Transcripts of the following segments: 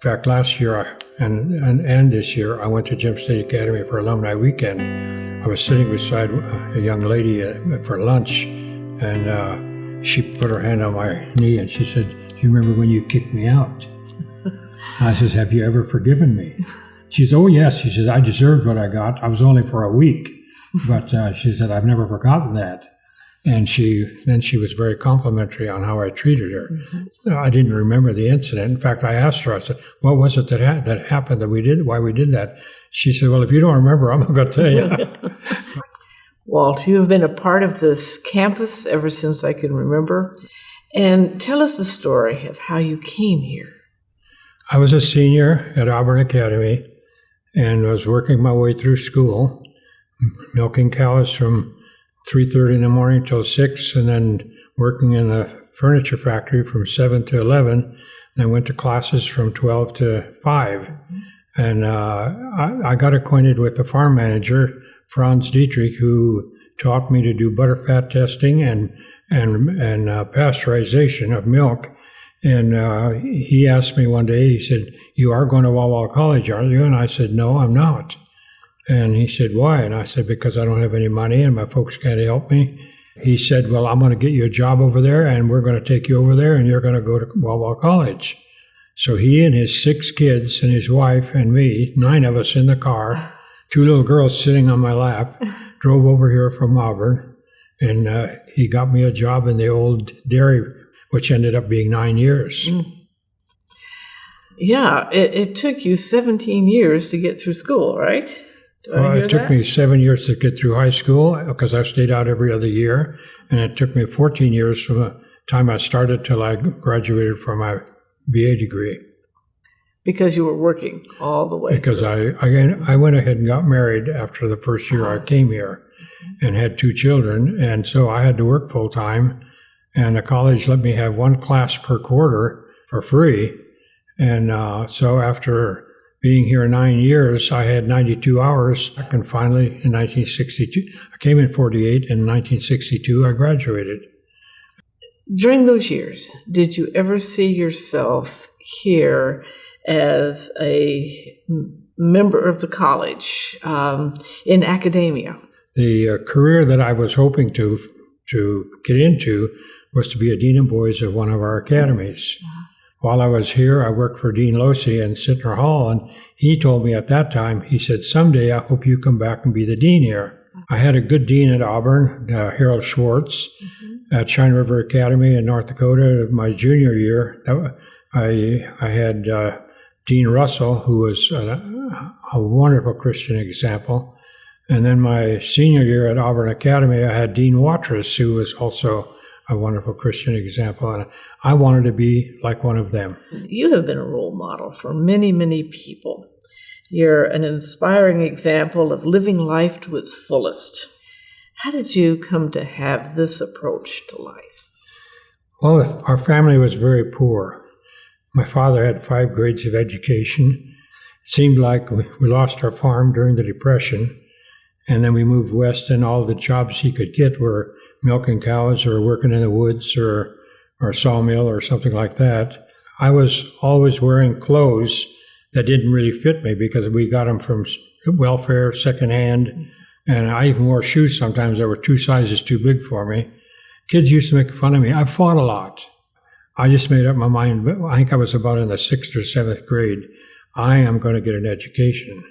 fact, last year and this year, I went to Gem State Academy for Alumni Weekend. I was sitting beside a young lady for lunch, and she put her hand on my knee and she said, "Do you remember when you kicked me out?" I says, "Have you ever forgiven me?" She said, "Oh, yes." She said, "I deserved what I got. I was only for a week." But she said, "I've never forgotten that." And she was very complimentary on how I treated her. Mm-hmm. I didn't remember the incident. In fact, I asked her, I said, "What was it that happened that we did, why we did that?" She said, "Well, if you don't remember, I'm not going to tell you." Walt, you have been a part of this campus ever since I can remember. And tell us the story of how you came here. I was a senior at Auburn Academy and was working my way through school, milking cows from 3:30 in the morning till 6, and then working in a furniture factory from 7 to 11. And I went to classes from 12 to 5. And I got acquainted with the farm manager, Franz Dietrich, who taught me to do butterfat testing and pasteurization of milk. And he asked me one day, he said, "You are going to Walla Walla College, aren't you?" And I said, "No, I'm not." And he said, "Why?" And I said, "Because I don't have any money and my folks can't help me." He said, "Well, I'm going to get you a job over there and we're going to take you over there and you're going to go to Walla Walla College." So he and his 6 kids and his wife and me, 9 of us in the car, 2 little girls sitting on my lap, drove over here from Auburn. And he got me a job in the old dairy, which ended up being 9 years. Mm. Yeah, it took you 17 years to get through school, right? It took me 7 years to get through high school because I stayed out every other year. And it took me 14 years from the time I started till I graduated from my BA degree. Because you were working all the way Because through. I went ahead and got married after the first year I came here and had 2 children. And so I had to work full time. And the college let me have 1 class per quarter for free. And so after being here 9 years, I had 92 hours. And finally, in 1962, I came in 48. In 1962, I graduated. During those years, did you ever see yourself here as a member of the college in academia? The career that I was hoping to get into was to be a dean of boys of one of our academies. While I was here, I worked for Dean Losey in Sittner Hall, and he told me at that time, he said, "Someday I hope you come back and be the dean here." I had a good dean at Auburn, Harold Schwartz, at Chine River Academy in North Dakota. My junior year, I had Dean Russell, who was a wonderful Christian example. And then my senior year at Auburn Academy, I had Dean Watrous, who was also a wonderful Christian example, and I wanted to be like one of them. You have been a role model for many, many people. You're an inspiring example of living life to its fullest. How did you come to have this approach to life? Well, our family was very poor. My father had 5 grades of education. It seemed like we lost our farm during the Depression, and then we moved west, and all the jobs he could get were milking cows or working in the woods or sawmill or something like that. I was always wearing clothes that didn't really fit me because we got them from welfare, secondhand, and I even wore shoes sometimes that were 2 sizes too big for me. Kids used to make fun of me. I fought a lot. I just made up my mind, I think I was about in the 6th or 7th grade, I am going to get an education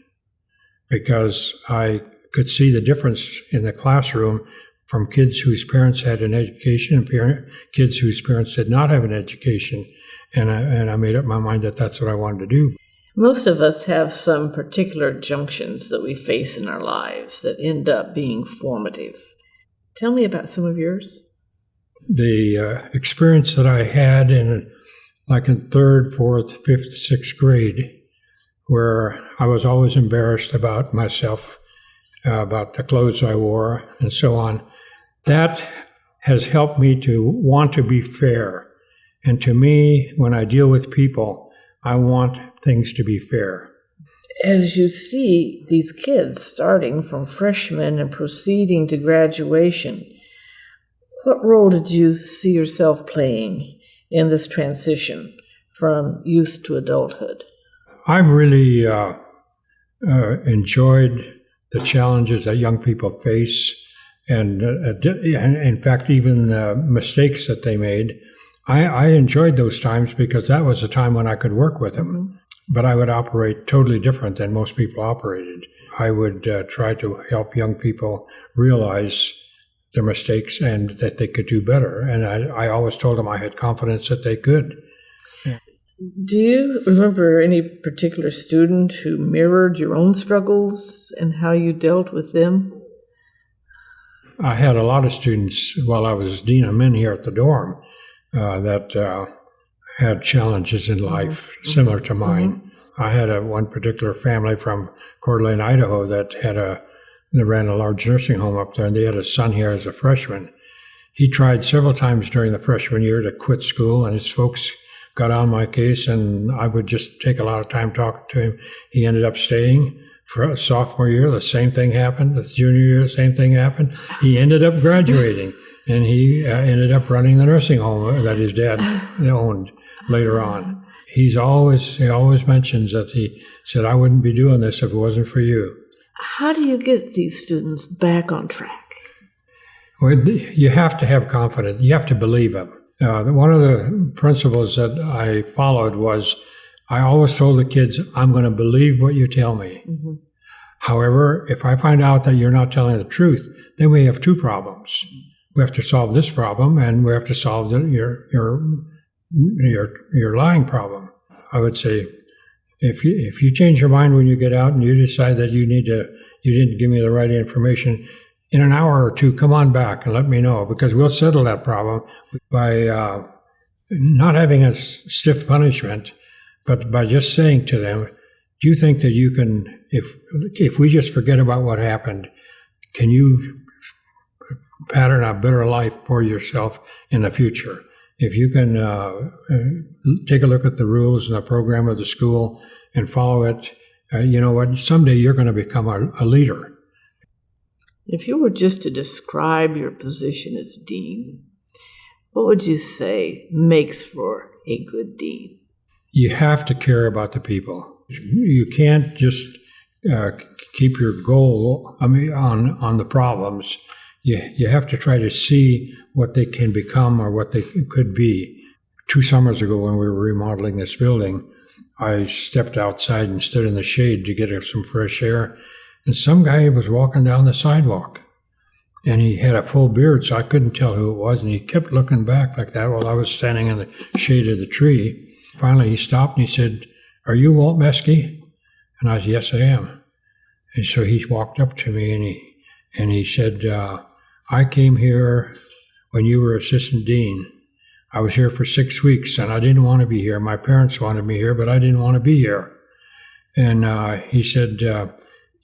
because I could see the difference in the classroom from kids whose parents had an education and kids whose parents did not have an education. And I made up my mind that that's what I wanted to do. Most of us have some particular junctions that we face in our lives that end up being formative. Tell me about some of yours. The experience that I had in 3rd, 4th, 5th, 6th grade, where I was always embarrassed about myself, about the clothes I wore, and so on. That has helped me to want to be fair. And to me, when I deal with people, I want things to be fair. As you see these kids starting from freshmen and proceeding to graduation, what role did you see yourself playing in this transition from youth to adulthood? I've really enjoyed the challenges that young people face, and in fact, even the mistakes that they made. I enjoyed those times because that was a time when I could work with them. Mm-hmm. But I would operate totally different than most people operated. I would try to help young people realize their mistakes and that they could do better. And I always told them I had confidence that they could. Do you remember any particular student who mirrored your own struggles and how you dealt with them? I had a lot of students while I was dean of men here at the dorm that had challenges in life similar to mine. I had one particular family from Coeur d'Alene, Idaho that ran a large nursing home up there, and they had a son here as a freshman. He tried several times during the freshman year to quit school, and his folks got on my case, and I would just take a lot of time talking to him. He ended up staying for a sophomore year. The same thing happened. The junior year, the same thing happened. He ended up graduating, and he ended up running the nursing home that his dad owned later on. He always mentions that he said, I wouldn't be doing this if it wasn't for you. How do you get these students back on track? Well, you have to have confidence. You have to believe them. One of the principles that I followed was I always told the kids, I'm going to believe what you tell me. Mm-hmm. However, if I find out that you're not telling the truth, then we have two problems. We have to solve this problem, and we have to solve your lying problem. I would say, if you change your mind when you get out and you decide that you didn't give me the right information, in an hour or two, come on back and let me know, because we'll settle that problem by not having a stiff punishment, but by just saying to them, do you think that you can, if we just forget about what happened, can you pattern a better life for yourself in the future? If you can take a look at the rules and the program of the school and follow it, you know what, someday you're going to become a leader. If you were just to describe your position as dean, what would you say makes for a good dean? You have to care about the people. You can't just keep your goal on the problems. You have to try to see what they can become or what they could be. 2 summers ago when we were remodeling this building, I stepped outside and stood in the shade to get some fresh air. And some guy was walking down the sidewalk, and he had a full beard, so I couldn't tell who it was, and he kept looking back like that while I was standing in the shade of the tree. Finally, he stopped, and he said, "Are you Walt Meske?" And I said, "Yes, I am." And so he walked up to me, and he said, "I came here when you were assistant dean. I was here for 6 weeks, and I didn't want to be here. My parents wanted me here, but I didn't want to be here." And he said,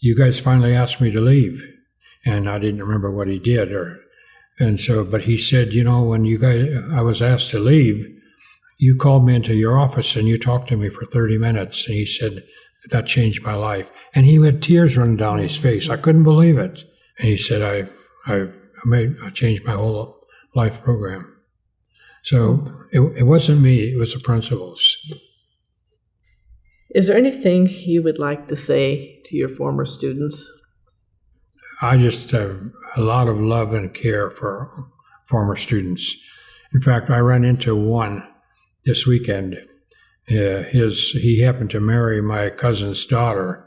"You guys finally asked me to leave." And I didn't remember what he did. But he said, when I was asked to leave, you called me into your office and you talked to me for 30 minutes. And he said, that changed my life. And he had tears running down his face. I couldn't believe it. And he said, I changed my whole life program. So it wasn't me, it was the principals. Is there anything you would like to say to your former students? I just have a lot of love and care for former students. In fact, I ran into one this weekend. He happened to marry my cousin's daughter,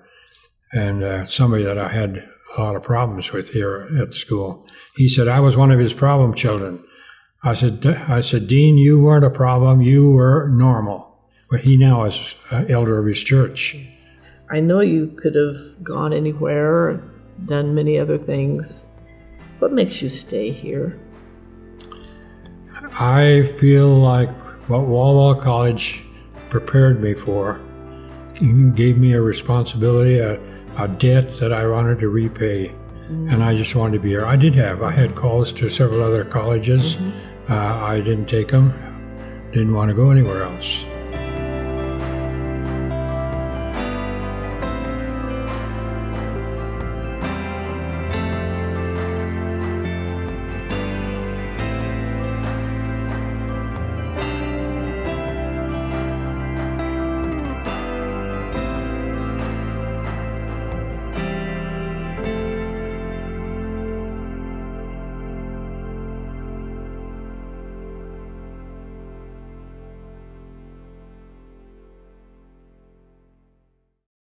and somebody that I had a lot of problems with here at school. He said, I was one of his problem children. I said, Dean, you weren't a problem, you were normal. But he now is elder of his church. I know you could have gone anywhere, done many other things. What makes you stay here? I feel like what Walla Walla College prepared me for gave me a responsibility, a debt that I wanted to repay, and I just wanted to be here. I had calls to several other colleges. I didn't take them, didn't want to go anywhere else.